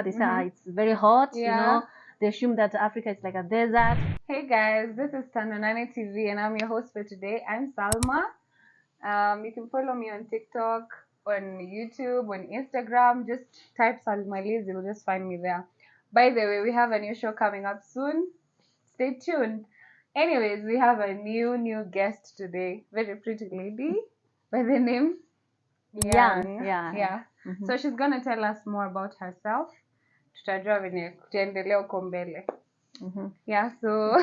They say it's very hot, Yeah. They assume that Africa is like a desert. Hey guys, this is 58TV and I'm your host for today. I'm Salma. You can follow me on TikTok, on YouTube, on Instagram. Just type Salma Lizz, you'll just find me there. By the way, we have a new show coming up soon. Stay tuned. Anyways, we have a new guest today. Very pretty lady by the name Young, Yeah. So she's gonna tell us more about herself. Tutajua venye tutaendelea huko mbele. Yeah, so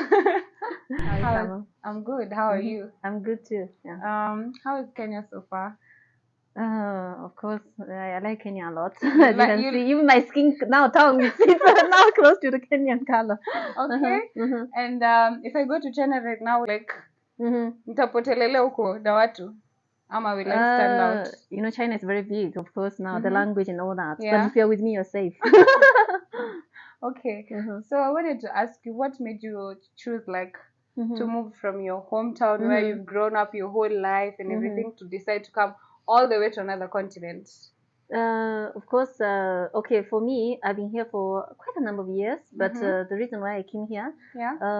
I'm good. How are you? I'm good too. Yeah. How is Kenya so far? Of course, I like Kenya a lot. As you can see, even my skin now tongue is now close to the Kenyan color. Okay. And if I go to China right now, like nitapotelele huko na watu. Ama will I stand out? China is very big, of course, now the language and all that. Yeah. But if you're with me, you're safe. Okay. So I wanted to ask you, what made you choose to move from your hometown where you've grown up your whole life and everything to decide to come all the way to another continent? Of course, okay, for me, I've been here for quite a number of years, but the reason why I came here,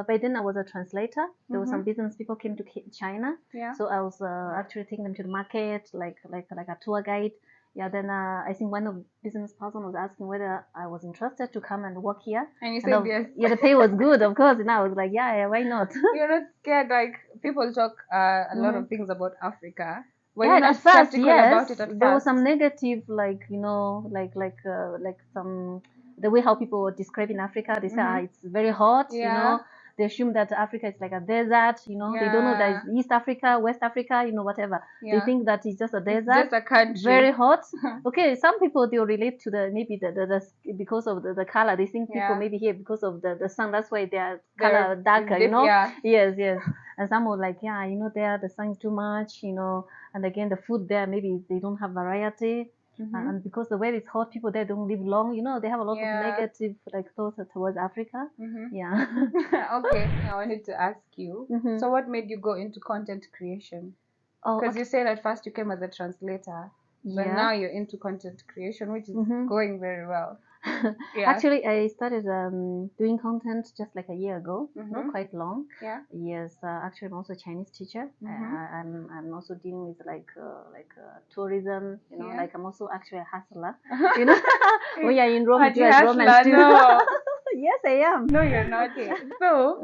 by then I was a translator. There were some business people came to China, so I was actually taking them to the market, like a tour guide. Yeah, then I think one of the business person was asking whether I was interested to come and work here. And you said yes. Yeah, the pay was good, of course. And I was like, yeah, why not? You're not scared, like people talk a lot of things about Africa. Were yeah, you not at first, skeptical yes, about it at first? There was some negative, like some the way how people were describing Africa. They say it's very hot, They assume that Africa is like a desert, They don't know that it's East Africa, West Africa, whatever. They think that it's just a desert, just a country, very hot. Okay, some people they'll relate to the maybe the because of the color. They think people maybe here because of the sun. That's why their color darker, Yes. And some were like, there the sun is too much, And again, the food there, maybe they don't have variety. And because the weather is hot, people there don't live long. They have a lot of negative thoughts towards Africa. Yeah. Okay, I wanted to ask you. So what made you go into content creation? Because you said at first you came as a translator, but now you're into content creation, which is going very well. Actually, I started doing content just like a year ago, not quite long. Yes, actually, I'm also a Chinese teacher. I'm also dealing with tourism. Like I'm also actually a hustler. When you're in Rome, you are romance too. No. Yes, I am. No, you're not. So,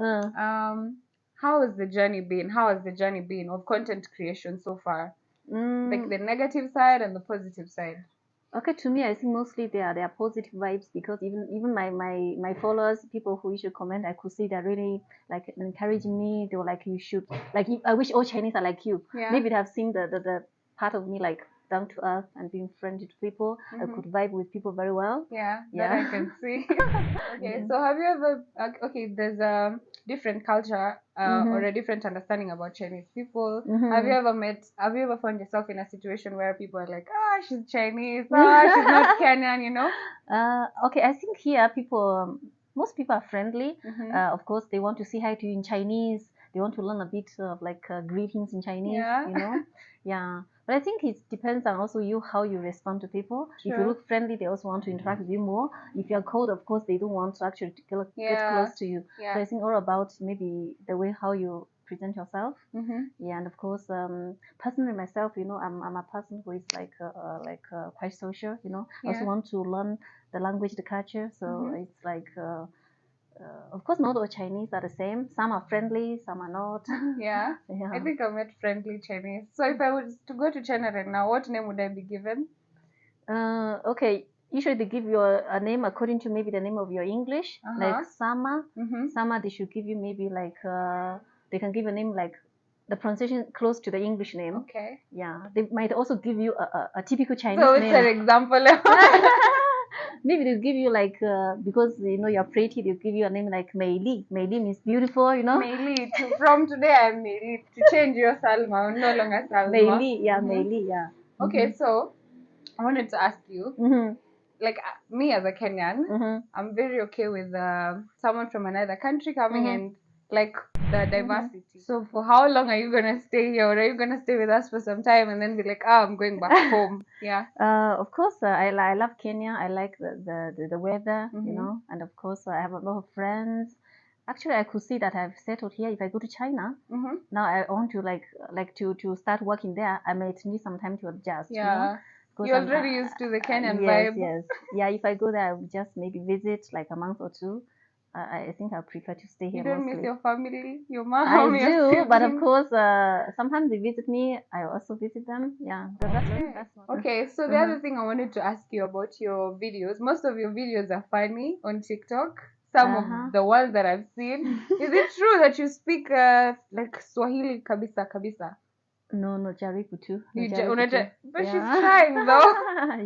how has the journey been? How has the journey been of content creation so far? Like the negative side and the positive side. Okay, to me, I think mostly they are positive vibes, because even my followers, people who usually comment, I could see they're really like encouraging me. They were like, you should, like, I wish all Chinese are like you. Maybe they have seen the part of me like down to earth and being friendly to people. I could vibe with people very well. That I can see. Okay, so have you ever there's a different culture or a different understanding about Chinese people. Have you ever found yourself in a situation where people are like, she's Chinese, she's not Kenyan, Okay, I think here most people are friendly. Of course, they want to say hi to you in Chinese. They want to learn a bit of greetings in Chinese, But I think it depends on also how you respond to people. If you look friendly, they also want to interact with you more. If you're cold, of course, they don't want to actually get close to you. So I think all about maybe the way how you present yourself. And of course, personally myself, I'm a person who is quite social. I also want to learn the language, the culture. So it's like. Of course, not all Chinese are the same. Some are friendly, some are not. I think I met friendly Chinese. So if I was to go to China right now, what name would I be given? Okay, usually they give you a name according to maybe the name of your English, like Salma. Salma, they should give you maybe they can give a name like the pronunciation close to the English name. Okay. Yeah, they might also give you a typical Chinese name. So it's an example. Maybe they'll give you because you're pretty, they'll give you a name like Mei Li. Mei Li means beautiful, Mei Li. From today I'm Mei Li. To change your Salma, I'm no longer Salma. Mei Li, Mei Li, Okay, so I wanted to ask you, like me as a Kenyan, I'm very okay with someone from another country coming and like the diversity. So for how long are you gonna stay here, or are you gonna stay with us for some time and then be like, I'm going back home? Yeah. Of course, I love Kenya. I like the weather, you know, and of course I have a lot of friends. Actually, I could see that I've settled here. If I go to China, now I want to to start working there. I might need some time to adjust. Yeah. You know? You're already used to the Kenyan yes, vibe. Yes, yeah. If I go there, I will just maybe visit like a month or two. I think I prefer to stay here. You don't mostly. miss your family, your mom, I your do, siblings? but of course, sometimes they visit me. I also visit them. Yeah, that's okay. So the other thing I wanted to ask you about your videos. Most of your videos are funny on TikTok. Some of the ones that I've seen. Is it true that you speak like Swahili kabisa kabisa? No, jaribu tu. But she's trying though.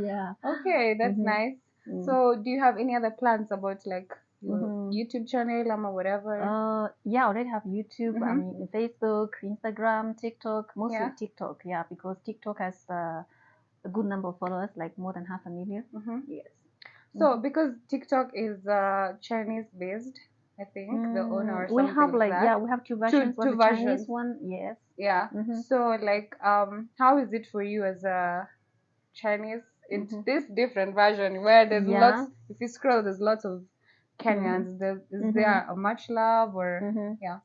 Yeah. Okay, that's nice. So do you have any other plans about like your YouTube channel or whatever? Yeah, I already have YouTube. I mean, Facebook, Instagram, TikTok. Mostly TikTok. Yeah, because TikTok has a good number of followers, like more than 500,000. Yes. So because TikTok is Chinese based, I think the owner or we something have like that. we have two versions. Two the versions. Chinese one, yes. Yeah. So like how is it for you as a Chinese? It's this different version where there's lots. If you scroll, there's lots of Kenyans. Is there a much love or yeah?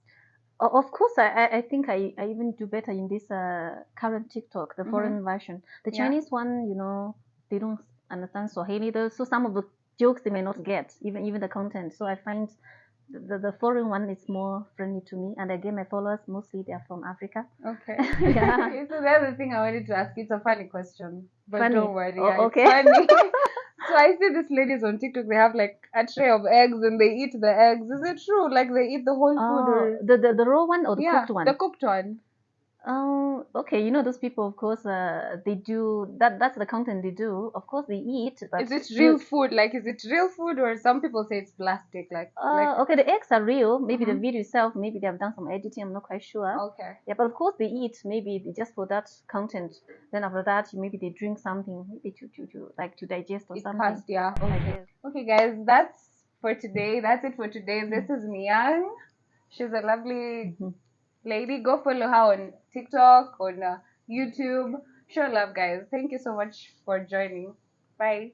Of course, I think I even do better in this current TikTok, the foreign version. The Chinese one, you know, they don't understand Swahili though, so some of the jokes they may not get, even the content. So I find the foreign one is more friendly to me, and again, my followers mostly they are from Africa. Okay. Yeah. Okay, so the other thing I wanted to ask you, it's a funny question, but funny. Don't worry. Okay. It's funny. So I see these ladies on TikTok, they have like a tray of eggs and they eat the eggs. Is it true? Like they eat the whole food or the raw one or the cooked one? The cooked one. Okay, you know those people, of course, they do that. That's the content they do. Of course, they eat. But is it real food? Like, is it real food, or some people say it's plastic? Okay, the eggs are real. Maybe the video itself, maybe they have done some editing. I'm not quite sure. Okay. Yeah, but of course they eat. Maybe just for that content. Then after that, maybe they drink something, maybe to digest or something. Fast, yeah. Okay. Okay, guys, that's for today. That's it for today. This is Miang. She's a lovely lady. Go follow her on TikTok, on YouTube. Show love, guys. Thank you so much for joining. Bye.